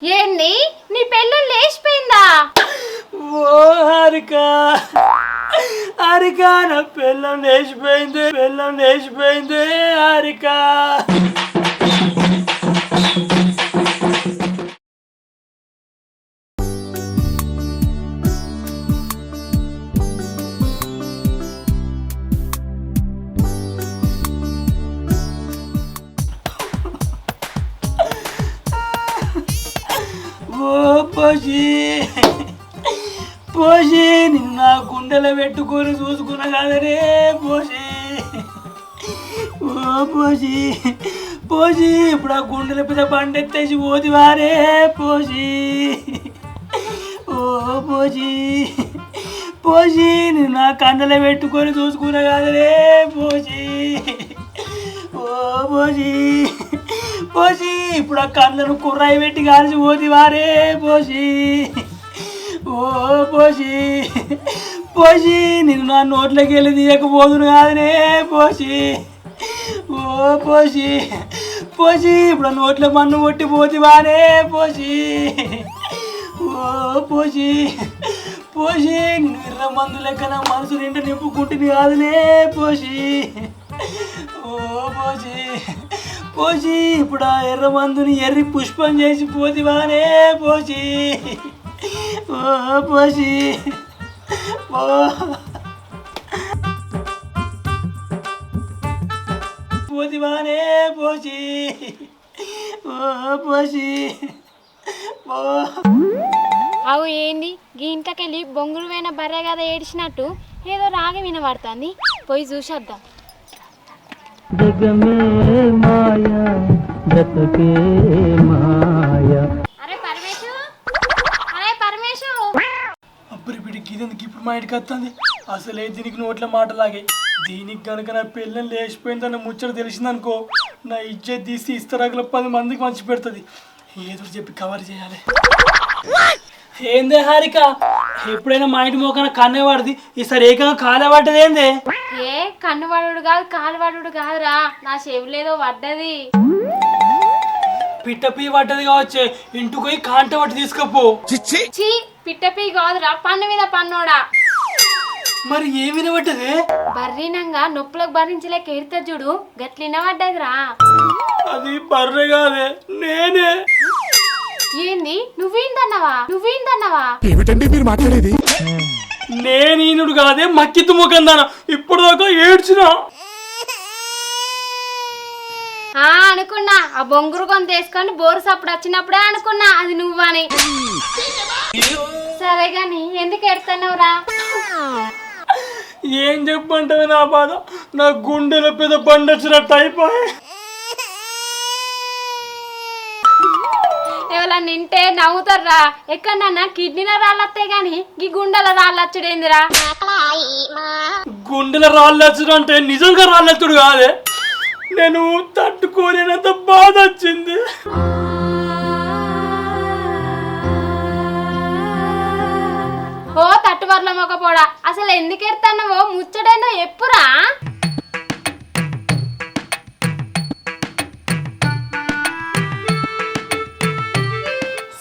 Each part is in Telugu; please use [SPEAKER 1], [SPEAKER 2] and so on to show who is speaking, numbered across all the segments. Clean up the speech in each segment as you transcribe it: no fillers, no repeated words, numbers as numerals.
[SPEAKER 1] ఏంది నీ పెళ్ళం లేచిపోయిందా?
[SPEAKER 2] ఓ హారిక హారిక నా పెళ్ళం లేచిపోయింది హారిక. పోషి పోషి నిన్న గుండెలో పెట్టుకొని చూసుకున్నా కదరే పోషి. ఓ పోషి పోషి ఇప్పుడు ఆ గుండెల మీద బండెత్తేసి పోతివారే పోషి. ఓ పోషి పోషి నిన్న కండలో పెట్టుకొని చూసుకున్నా కదరే పోషి. ఓ పోషి పోషి ఇప్పుడు ఆ కళ్ళను కుర్రాయి పెట్టి కాల్చి పోతివారే పోషి. ఓ పోషి పోషి నిన్ను నా నోట్లోకి వెళ్ళి తీయకపోదును కాదనే పోషి. ఓ పోషి పోషి ఇప్పుడు నోట్లో మన్ను కొట్టి పోతివారే పోషి. ఓ పోషి పోషి నిన్ను ఎర్ర మందు లెక్కన మనసు నిండా నింపుకుంటుంది కాదనే పోషి. ఓ పోషి పోషి ఇప్పుడు ఆ ఎర్ర మందుని ఎర్రి పుష్పం చేసి పోతివానే పోషి. ఓ పోషి ఓ పోతివానే పోషి. ఓ పోషి ఓ
[SPEAKER 1] అవు ఏంది గీ ఇంట్లోకెళ్ళి బొంగులు పోయిన బర్రె కదా ఏడిచినట్టు ఏదో రాగం వినబడుతుంది, పోయి చూసేద్దాం.
[SPEAKER 2] జగమే మాయా జతకే మాయా.
[SPEAKER 1] అరే పరమేశు, అరే పరమేశు.
[SPEAKER 2] అబ్బరి బిడ్డకి ఇదందుకు ఇప్పుడు మా ఇంటికి వస్తుంది. అసలే దీనికి నోట్ల మాటలాగే. దీనికి కనుక నా పిల్లలు లేచిపోయిందన్న ముచ్చట తెలిసిందనుకో నా ఇజ్జత్ తీసి ఇస్తరాకుల 10 మందికి మంచి పెడుతుంది. ఏదో చెప్పి కవర్ చేయాలి. ఏందే హారిక ఎప్పుడైనా మా ఇంటి మోకన కన్నే పడుతుంది, ఈసారి ఏకంగా కాలే పడ్డది ఏందే?
[SPEAKER 1] ఏ కన్ను పడుడు కాదు కాలు పడుడు కాదురా, నా చెవులేదో పడ్డది.
[SPEAKER 2] పిట్టపీ పడ్డది కావచ్చే, ఇంటికి పోయి కాంట పట్టి తీసుకపో.
[SPEAKER 1] చీ పిట్టపీ కాదురా, పన్ను మీద పన్నోడా.
[SPEAKER 2] మరి ఏమి వినబడ్డది?
[SPEAKER 1] బర్రీనంగా నొప్పులకు భరించలేక ఎడతా చూడు గట్లిన పడ్డదిరా.
[SPEAKER 2] అది బర్రె కాదే, నేనే.
[SPEAKER 1] ఏంది నువ్వేందన్నావా?
[SPEAKER 3] ఏమిటండి మీరు మాట్లాడేది?
[SPEAKER 2] నేనీనుడు కాదే, మక్కితు ముఖందాన ఇప్పుడు దాకా ఏడ్చిన.
[SPEAKER 1] అనుకున్నా ఆ బొంగురు కొంత వేసుకొని బోరు సప్పుడు వచ్చినప్పుడే అనుకున్నా అది నువ్వని. సరే గాని ఎందుకు ఎడుతున్నావురా?
[SPEAKER 2] ఏం చెప్పంటది నా బాధ, నా గుండెల పెద్ద బండొచ్చినట్టు అయిపోయి.
[SPEAKER 1] ఎవరన్నా నింటే నవ్వుతారా, ఎక్కడన్నా కిడ్నీల రాళ్ళు వస్తాయి గాని ఈ గుండెల రాళ్ళు వచ్చుడేందిరా?
[SPEAKER 2] గుండెల రాళ్ళొచ్చుడు అంటే నిజంగా రాళ్ళొచ్చుడు కాదే, నేను తట్టుకోలేనంత బాధ వచ్చింది.
[SPEAKER 1] ఓ తట్టువర్ల మొక్కపోడా, అసలు ఎందుకు ఎడతాన్నావో ముచ్చడేందో ఎప్పురా?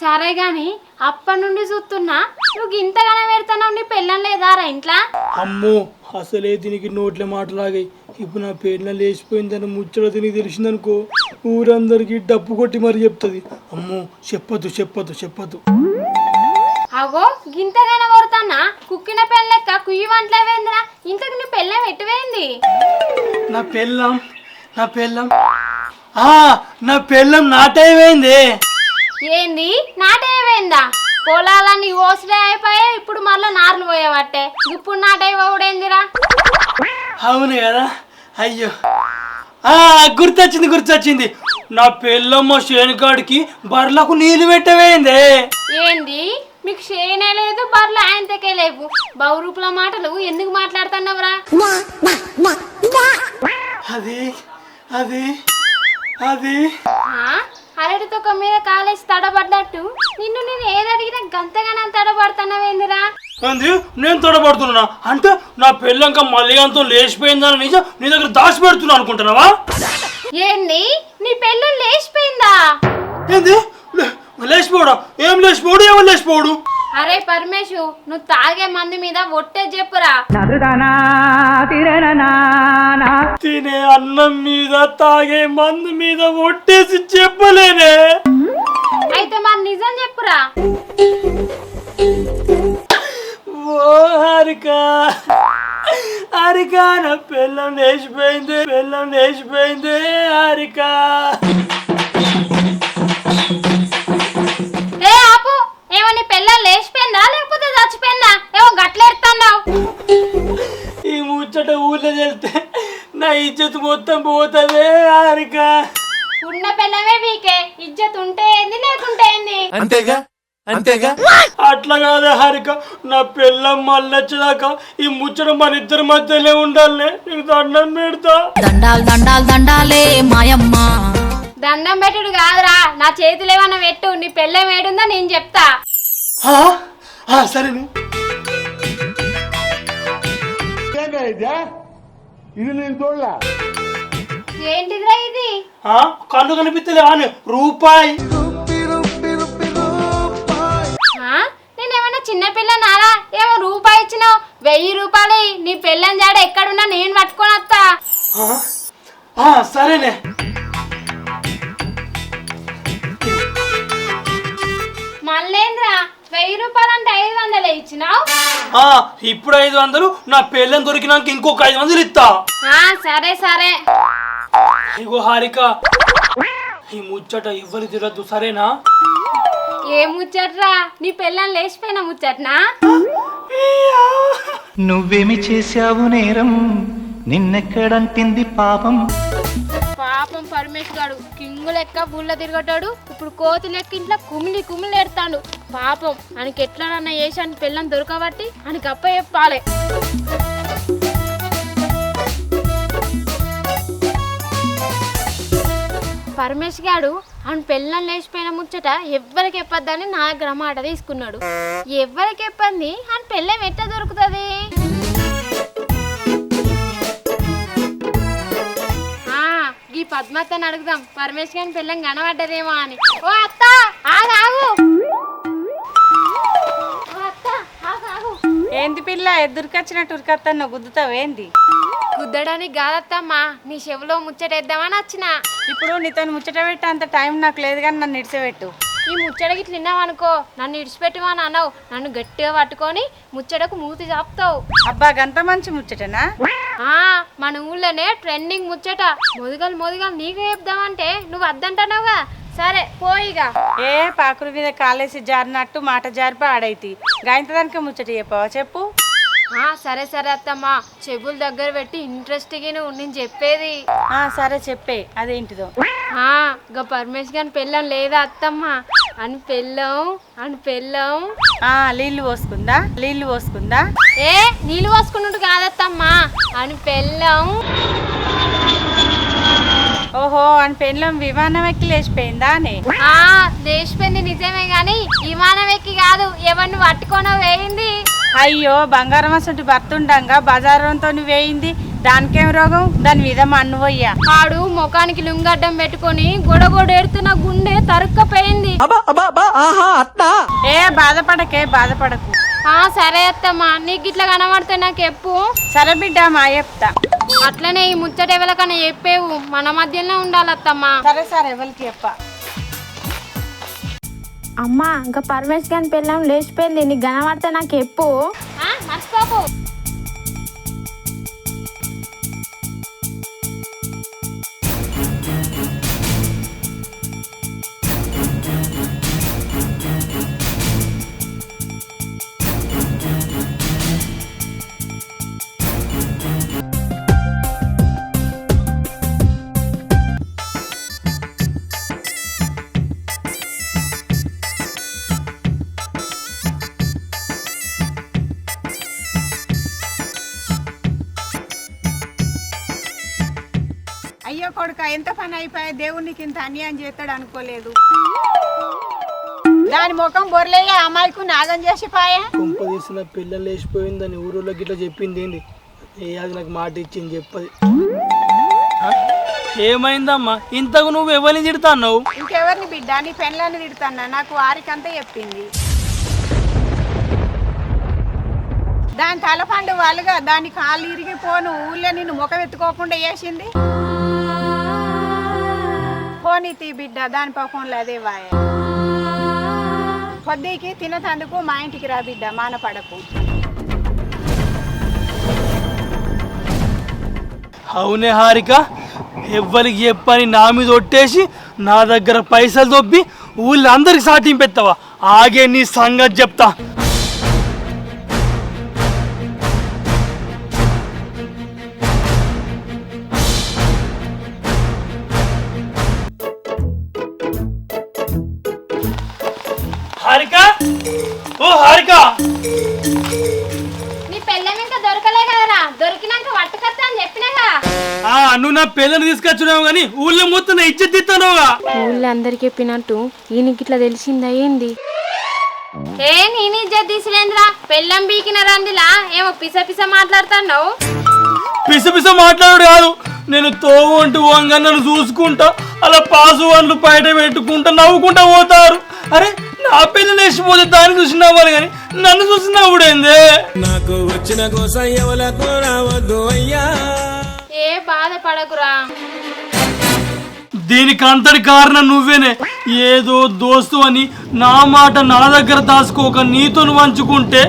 [SPEAKER 1] సరే గాని అప్పటి నుండి చూస్తున్నా నువ్వు ఇంతగానే పెడతావు, నీ పెళ్ళం లేదారా ఇంట్లో?
[SPEAKER 2] అమ్మో అసలే దీనికి నోట్ల మాటలాగాయి. ఇప్పుడు నా పేర్ల లేచిపోయిందని ముచ్చట దీనికి తెలిసిందనుకో ఊరందరికి డప్పు కొట్టి మరి చెప్తుంది. అమ్మో చెప్పొద్దు చెప్పొద్దు చెప్పొద్దు.
[SPEAKER 1] అగో గింతగానే కొడతానా, కుక్కిన పెళ్ళెక్క కుయ్యి వంటలేవేందిరా? ఇంతకు నీ పెళ్ళం ఎట్టువేంది?
[SPEAKER 2] నా పెళ్ళం నా పెళ్ళం నాటైపోయింది.
[SPEAKER 1] ఏంది నాటైపోయిందా? పొలాలన్నీ ఓసలే అయిపోయాయి, ఇప్పుడు మళ్ళీ నార్లు పోయేవట్టే, ఇప్పుడు నాటైపోవుడేందిరా?
[SPEAKER 2] అవును కదా, అయ్యో గుర్తొచ్చింది. నా పెళ్ళమ్మ శేనుకాడికి బర్లకు నీళ్లు పెట్టవేందే.
[SPEAKER 1] ఏంది మీకు చేయనే లేదు, బర్లు ఆయనతకే లేవు, బహురూపుల మాటలు ఎందుకు మాట్లాడుతున్నావురా?
[SPEAKER 2] అది అది అది
[SPEAKER 1] అరటి తొక్క మీద కాలేసి తడబడ్డట్టు నిన్ను నేను ఏది అడిగినా గంతగానే తడబడుతున్నావేందిరా?
[SPEAKER 2] నేను తడబడుతున్నా అంటే నా పెళ్ళంక మళ్ళీ అంతా లేచిపోయిందని నిజం నీ దగ్గర దాచి పెడుతున్నా అనుకుంటున్నావా?
[SPEAKER 1] ఏంది నీ పెళ్ళం లేచిపోయిందా?
[SPEAKER 2] ఏంది లేచిపోడా? ఏం లేచిపోడు, ఏమో లేచిపోడు.
[SPEAKER 1] అరే పరమేశు, నువ్వు తాగే మందు మీద ఒట్టే చెప్పురా.
[SPEAKER 2] తినే అన్నం మీద తాగే మందు మీద ఒట్టేసి చెప్పలేనే.
[SPEAKER 1] అయితే మరి నిజం చెప్పురా.
[SPEAKER 2] ఓ హారిక, హారిక నా పిల్లం లేచిపోయింది, పిల్లం లేచిపోయింది హారిక.
[SPEAKER 1] ఏ ఆపు, ఏమో నీ పిల్లలు లేచిపోయిందా లేకపోతే చచ్చిపోయిందా? ఏమో గట్లెడుతున్నావు.
[SPEAKER 2] ఈ ముచ్చట ఊళ్ళో వెళ్తే నా ఇజ్జత్ మొత్తం పోతుంది హారిక.
[SPEAKER 1] ఉన్న పిల్లమే వీకే, ఇజ్జత్ ఉంటే ఏంది లేకుంటే ఏంది.
[SPEAKER 3] అంతేగా అంతేగా.
[SPEAKER 2] అట్లా కాదే హారిక, నా పిల్లం మళ్ళొచ్చేదాకా ఈ ముచ్చట మన ఇద్దరి మధ్యలో ఉండాలనే. నీకు దండం పెడతా.
[SPEAKER 4] దండాలు దండాలు దండాలే మాయమ్మ.
[SPEAKER 1] దండం పెట్టుడు కాదురా, నా చేతులు ఏమన్నా పెట్టు. నీ పెళ్ళం ఏడుందో నేను చెప్తా.
[SPEAKER 2] సరే
[SPEAKER 1] ఏంటిదిరా ఇది?
[SPEAKER 2] కళ్ళు కనిపిస్తలే అని రూపాయి.
[SPEAKER 1] నేనేమన్నా చిన్నపిల్ల నారా? ఏమో రూపాయి ఇచ్చినావు, 1000 రూపాయలు. నీ పెళ్ళని జాడ ఎక్కడున్నా నేను పట్టుకొని వస్తా.
[SPEAKER 2] సరేనే.
[SPEAKER 1] మళ్ళేంద్రా 1000 రూపాయలు అంటే 500 ఇచ్చినావు?
[SPEAKER 2] ఇప్పుడు 500, నా పెళ్ళని దొరికినాక ఇంకొక 500 ఇస్తా.
[SPEAKER 1] సరే సరే.
[SPEAKER 2] ఇగో హారిక, ఈ ముచ్చట ఇవ్వని తిరద్దు సరేనా?
[SPEAKER 1] ఏ ముచ్చట్రా? నీ పెళ్ళని లేచిపోయిన ముచ్చట్నా?
[SPEAKER 5] నువ్వేమి చేశావు నేరం, నిన్నెక్కడంటింది పాపం.
[SPEAKER 1] పాపం పరమేశ్ గాడు కింగు లెక్క బుల్ల తిరగటాడు. ఇప్పుడు కోతి లెక్క ఇంట్లో కుమిలి కుమిలి ఎడతాడు. పాపం ఆయనకి ఎట్లనన్నా చేసాను పెళ్ళని దొరకబట్టి ఆయనకి అప్ప చెప్పాలి. పరమేశ్ గాడు ఆయన పెళ్ళని లేచిపోయిన ముచ్చట ఎవ్వరికి చెప్పద్దని నా దగ్గర మాట తీసుకున్నాడు. ఎవ్వరికి చెప్పంది ఆయన పెళ్ళం ఎట్లా దొరుకుతుంది? ఈ పద్మత్తని అడుగుదాం, పరమేశ్ గారిని పెళ్ళం కనబడ్డదేమో అని. ఓ అత్త ఆగు.
[SPEAKER 6] ఏంది పిల్ల ఎదురుకొచ్చినట్టు ఉరికత్తన్న గుద్దుతావేంది?
[SPEAKER 1] గుద్దడానికి కాదత్తమ్మా, నీ చెవిలో ముచ్చటేద్దామని వచ్చిన.
[SPEAKER 6] ఇప్పుడు నీతో ముచ్చట పెట్టే అంత టైం నాకు లేదు కానీ నన్ను ఇడిచిపెట్టు.
[SPEAKER 1] ఈ ముచ్చటకి ఇట్లా విన్నావనుకో, నన్ను ఇడిచిపెట్టువని అనవు. నన్ను గట్టిగా పట్టుకొని ముచ్చటకు మూతి చాపుతావు.
[SPEAKER 6] అబ్బా గంత మంచి ముచ్చటనా?
[SPEAKER 1] మన ఊళ్ళోనే ట్రెండింగ్ ముచ్చట. మొదగలు నీకు చెప్దామంటే నువ్వు వద్దంటున్నావుగా. సరే పోయిగా.
[SPEAKER 6] ఏ పాకుల మీద కాలేసి జారినట్టు మాట జారిపో ఆడైతి. గాయంతదానికి ముచ్చట చెప్పావా? చెప్పు.
[SPEAKER 1] సరే సరే అత్తమ్మా, చెవుల దగ్గర పెట్టి ఇంట్రెస్ట్గా నేను చెప్పేది.
[SPEAKER 6] సరే చెప్పే, అదేంటిదో.
[SPEAKER 1] గా పరమేశ్ గారి పెళ్ళం లేదా అత్తమ్మా? అని పెళ్ళం
[SPEAKER 6] నీళ్లు పోసుకుందా?
[SPEAKER 1] ఏ నీళ్ళు పోసుకున్నట్టు కాదత్తమ్మా, అని పెళ్ళం.
[SPEAKER 6] ఓహో, అని పెళ్ళం విమానం ఎక్కి లేచిపోయిందా?
[SPEAKER 1] లేచిపోయింది నిజమే గాని విమానం ఎక్కి కాదు, ఎవరిని పట్టుకోనో వేయింది.
[SPEAKER 6] అయ్యో, బంగారం అసలు భర్తుండంగా బజారంతో వేయింది. దానికేం రోగం? దాని మీద మన్ను పోయ్యా.
[SPEAKER 1] ఆడు ముఖానికి లుంగడ్డం పెట్టుకొని గొడగొడేడుతున్న గుండె తరుక్కపోయింది.
[SPEAKER 6] ఏ బాధపడకు.
[SPEAKER 1] సరే అత్తమ్మా, నీకు ఇట్లా కనబడితే నాకు చెప్పు.
[SPEAKER 6] సరే బిడ్డ, మా చెప్తా.
[SPEAKER 1] అట్లనే ఈ ముచ్చట ఎవరికన్నా చెప్పేవు, మన మధ్యలో ఉండాలత్తమ్మా.
[SPEAKER 6] సరే ఎవరికి చెప్పా.
[SPEAKER 1] అమ్మా, ఇంకా పరమేశ్ గారి పెళ్ళం లేచిపోయింది, నీకు కనబడితే నాకు చెప్పు. మర్చిపోకు.
[SPEAKER 6] అయ్యో కొడుక, ఎంత పని అయిపోయా. దేవునికి ఇంత అన్యాయం చేస్తాడు అనుకోలేదు. దాని ముఖం బొర్లేయ అమ్మాయికు నాగం చేసిపోయా.
[SPEAKER 2] కొంప తీసిన పిల్లలు లేచిపోయిందని ఊరోళ్ళకి గిట్లా చెప్పింది ఏంది? అది నాకు మాట ఇచ్చింది చెప్పది. ఏమైందమ్మా ఇంతకు నువ్వు ఎవరిని తిడతావు?
[SPEAKER 6] ఎవరిని బిడ్డ నీ పెళ్ళని తిడుతున్నా నాకు వారికంతా చెప్పింది. దాని తలపండు వాళ్ళుగా దాని కాళ్ళు ఇరిగిపోను ఊళ్ళో నిన్ను ముఖం ఎత్తుకోకుండా చేసింది. పోనీ తీ బిడ్డ దాని పాపంలో అదే వాయ. కొద్దికి తినతందుకు మా ఇంటికి రా బిడ్డ మానపడకు.
[SPEAKER 2] అవునే హారిక, ఎవ్వరికి చెప్పని నా మీద ఒట్టేసి నా దగ్గర పైసలు దొబ్బి ఊళ్ళో అందరికి సాటింపెత్తావా? ఆగే నీ సంగతి చెప్తా. హారిక, ఓ హారిక,
[SPEAKER 1] నీ పెళ్ళం ఇంకా దొరకలే కదరా, దొరికినాక పట్టుకొస్తా అని చెప్పినాగా.
[SPEAKER 2] నువ్వు నా పిల్లని తీసుకొచ్చినావు కానీ ఊళ్ళో మొత్తం ఇజ్జత్ ఇస్తానుగా.
[SPEAKER 1] ఊళ్ళో అందరికి చెప్పినట్టు ఈయనకి ఇట్లా తెలిసిందా ఏంది? ఏ నేను ఇజ్జత్ తీసిలేంద్రా, పెళ్ళం బీకిన రందిలా ఏమో పిస పిస మాట్లాడుతున్నావు.
[SPEAKER 2] పిస పిస మాట్లాడు కాదు, నేను తోవంటూ వంగా నన్ను చూసుకుంటా అలా పాసు వండ్లు బయట పెట్టుకుంటా నవ్వుకుంటా పోతారు. అరే నా పిల్ల లేచిపోతే దాన్ని చూసి నవ్వాలి కానీ నన్ను చూసి నవ్వుడైందే.
[SPEAKER 3] నాకు వచ్చిన కోసం ఎవలకు రావద్దు అయ్యా.
[SPEAKER 1] ఏ బాధపడకురా,
[SPEAKER 2] దీనికి అంతటి కారణం నువ్వేనే. ఏదో దోస్తు అని నా మాట నా దగ్గర దాచుకోక నీతో పంచుకుంటే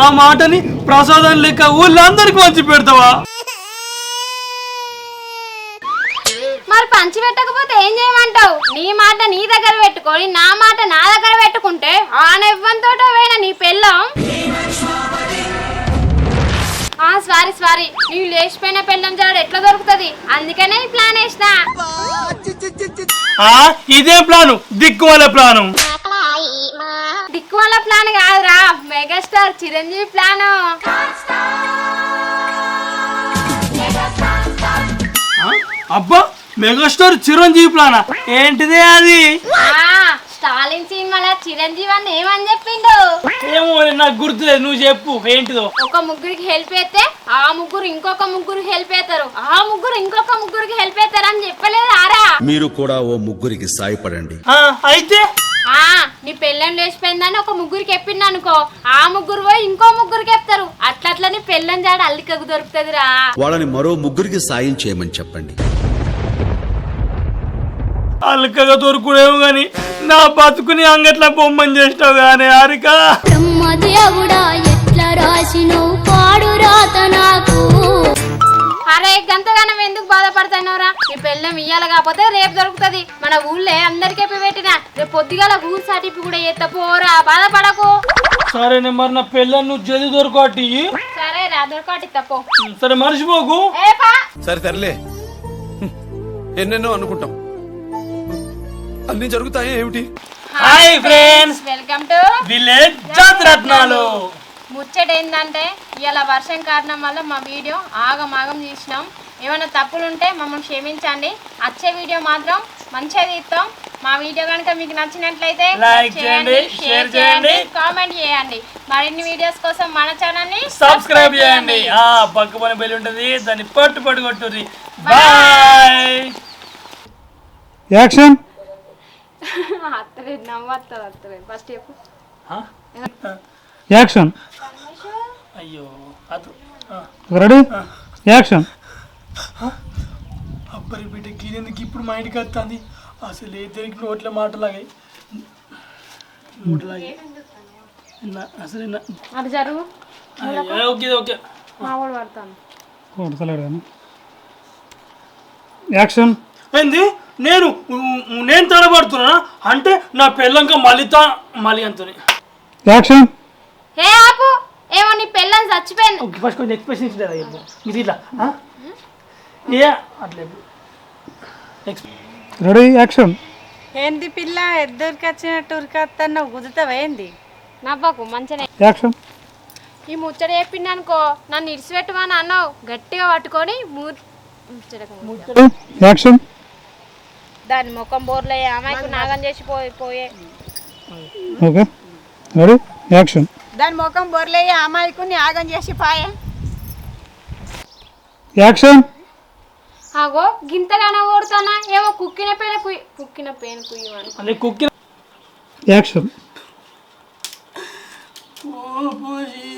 [SPEAKER 2] ఆ మాటని ప్రసాదం లెక్క ఊళ్ళందరికి పంచి పెడతావా?
[SPEAKER 1] మరి పంచి పెట్టకపోతే ఏం చేయమంటావు? నీ మాట నీ దగ్గర పెట్టుకొని నా మాట నా దగ్గర పెట్టుకుంటే ఆనెవ్వంతోటో పోయిన నీ పెళ్ళం. సారీ నీవు లేచిపోయిన పెళ్ళం జాడు ఎట్లా దొరుకుతుంది, అందుకనే ఈ ప్లాన్ వేసినా.
[SPEAKER 2] ఇదే ప్లాను, దిక్కువల ప్లాను.
[SPEAKER 1] దిక్కువల ప్లాన్ కాదురా, మెగాస్టార్ చిరంజీవి ప్లాను.
[SPEAKER 2] అబ్బా, మెగాస్టార్ చిరంజీవి ప్లానా? ఏంటిదే అది?
[SPEAKER 1] స్టాలిన్ సినిమాలో చిరంజీవి అని ఏమని చెప్పిండు
[SPEAKER 2] ఏమో నాకు గుర్తులేదు, నువ్వు చెప్పు ఏంటిదో.
[SPEAKER 1] ఒక ముగ్గురికి హెల్ప్ అయితే ఆ ముగ్గురు ఇంకొక ముగ్గురికి హెల్ప్ అవుతారు, ఆ ముగ్గురు ఇంకొక ముగ్గురికి హెల్ప్ అవుతారు అని చెప్పలేదు ఆరా?
[SPEAKER 7] మీరు కూడా ఓ ముగ్గురికి సాయపడండి.
[SPEAKER 2] అయితే
[SPEAKER 1] నీ పెళ్ళం లేచిపోయిందని ఒక ముగ్గురికి చెప్పింది అనుకో, ఆ ముగ్గురు పోయి ఇంకో ముగ్గురికి చెప్తారు. అట్లా నీ పెళ్ళం జాడ అల్లికకు దొరుకుతుందిరా.
[SPEAKER 7] వాళ్ళని మరో ముగ్గురికి సాయం చేయమని చెప్పండి.
[SPEAKER 2] అల్కగా దొరుకుడేమో గాని నా బతుకుని అంగట్ల బొమ్మని చేసినావు గానీ హారిక.
[SPEAKER 1] అరే గంతగానం ఎందుకు బాధపడుతున్నావురా? ఈ పెళ్ళం ఇయ్యాల కాకపోతే రేపు దొరుకుతుంది. మన ఊళ్ళో అందరికీ పెట్టినా రేపు పొద్దుగాల ఊరు సాటిపి కూడా ఎత్త పోరా, బాధపడకు.
[SPEAKER 2] సరేనే, మరి నా పెళ్ళని నువ్వు జల్ది దొరకటి.
[SPEAKER 1] సరే రా, దొరకటి తప్పు.
[SPEAKER 2] సరే మర్చిపోకు.
[SPEAKER 3] సరే తరలే, ఎన్నెన్నో అనుకుంటాం, అన్ని జరుగుతాయి ఏమిటి?
[SPEAKER 2] Hi friends,
[SPEAKER 1] welcome to
[SPEAKER 2] village Jathiratnalu.
[SPEAKER 1] ముచ్చట ఏంటంటే ఇవాళ వర్షం కారణం వల్ల మా వీడియో ఆగమాగం చేసినాం. ఏమైనా తప్పులుంటే మమ్మల్ని క్షమించండి. వచ్చే వీడియో మాత్రం మంచిగా తీస్తాం. మా వీడియో కనుక మీకు నచ్చినట్లయితే
[SPEAKER 2] లైక్ చేయండి, షేర్ చేయండి,
[SPEAKER 1] కామెంట్ చేయండి. మరిన్ని వీడియోస్ కోసం మన ఛానల్ ని
[SPEAKER 2] సబ్స్క్రైబ్ చేయండి. పక్కన బెల్ ఉంటుంది, దాన్ని పట్టు కొట్టుర్రి. బాయ్.
[SPEAKER 8] యాక్షన్.
[SPEAKER 1] అత్తలేదు, నవ్వత్తది అత్తలేదు. ఫస్ట్ చెప్పు.
[SPEAKER 8] యాక్షన్.
[SPEAKER 2] అయ్యో
[SPEAKER 8] రెడీ, యాక్షన్.
[SPEAKER 2] అబ్బరి బిడ్డ గీదెందుకు ఇప్పుడు మా ఇంటికి వస్తుంది? అసలు ఏ తిరిగి నోట్ల మాటలాగే అసలు
[SPEAKER 1] అటు జరుగు,
[SPEAKER 2] ఓకే ఓకే.
[SPEAKER 1] మా వాడు పడతాను.
[SPEAKER 8] కొడతలేడు కానీ. యాక్షన్.
[SPEAKER 2] ఏంది? నేను తడబడుతున్నా అంటే నా పెళ్ళంక మళ్ళీ అంతని.
[SPEAKER 8] యాక్షన్.
[SPEAKER 1] ఏ ఆపు, ఏమో నీ పెళ్ళం చచ్చిపోయింది.
[SPEAKER 2] ఫస్ట్ కొంచెం ఎక్స్ప్రెషన్ ఇచ్చింది ఇది ఇట్లా ఏ అట్లే.
[SPEAKER 8] Ready, action.
[SPEAKER 6] ఏంది పిల్ల ఎద్దరికి వచ్చినట్టు ఉరికత్తన్న గుద్దుతావా ఏంది?
[SPEAKER 1] నవ్వకు, మంచిగా.
[SPEAKER 8] యాక్షన్.
[SPEAKER 1] ఈ ముచ్చట చెప్పింది అనుకో, నన్ను ఇడిచిపెట్టమని అన్నావు, గట్టిగా పట్టుకొని
[SPEAKER 8] యాక్షన్.
[SPEAKER 1] దాని ముఖం బోర్లో అమ్మాయికి నాగం చేసి పోయే.
[SPEAKER 8] Okay, ready, action.
[SPEAKER 6] దాని ముఖం బొర్లయ్యి అమ్మాయికు ఆగం చేసి పాయే.
[SPEAKER 8] యాక్షన్.
[SPEAKER 1] ఆగో గింతగానే ఓడుతానా ఏమో కుక్కిన పేను కుయ్యమని
[SPEAKER 2] అంటే కుక్కి
[SPEAKER 8] యాక్షన్
[SPEAKER 2] ఓ పోషి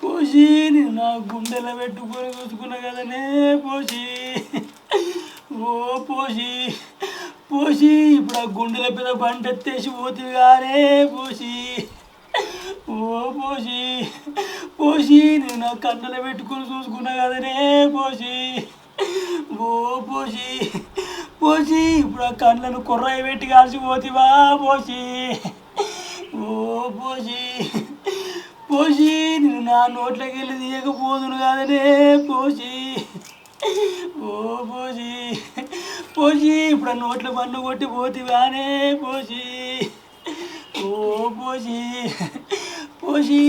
[SPEAKER 2] పోషి నేను నా గుండెలో పెట్టుకొని చూసుకున్నా కదనే పోషి ఓ పోషి పోషి ఇప్పుడు ఆ గుండెల పెద్ద బంట ఎత్తేసి పోతుంది కానీ పోషి ఓ పోషి పోషి నేను నా కన్నులో పెట్టుకొని చూసుకున్నా కదనే పోషి ఓ పోషి పోషి ఇప్పుడు ఆ కళ్ళను కొర్రాయి పెట్టి కాల్చిపోతివా పోషి ఓ పోషి పోషి నేను నా నోట్లోకి వెళ్ళి తీయకపోదును కాదనే పోషి ఓ పోషి పోషి ఇప్పుడు ఆ నోట్ల పన్ను కొట్టి పోతివానే పోషి ఓ పోషి పోషి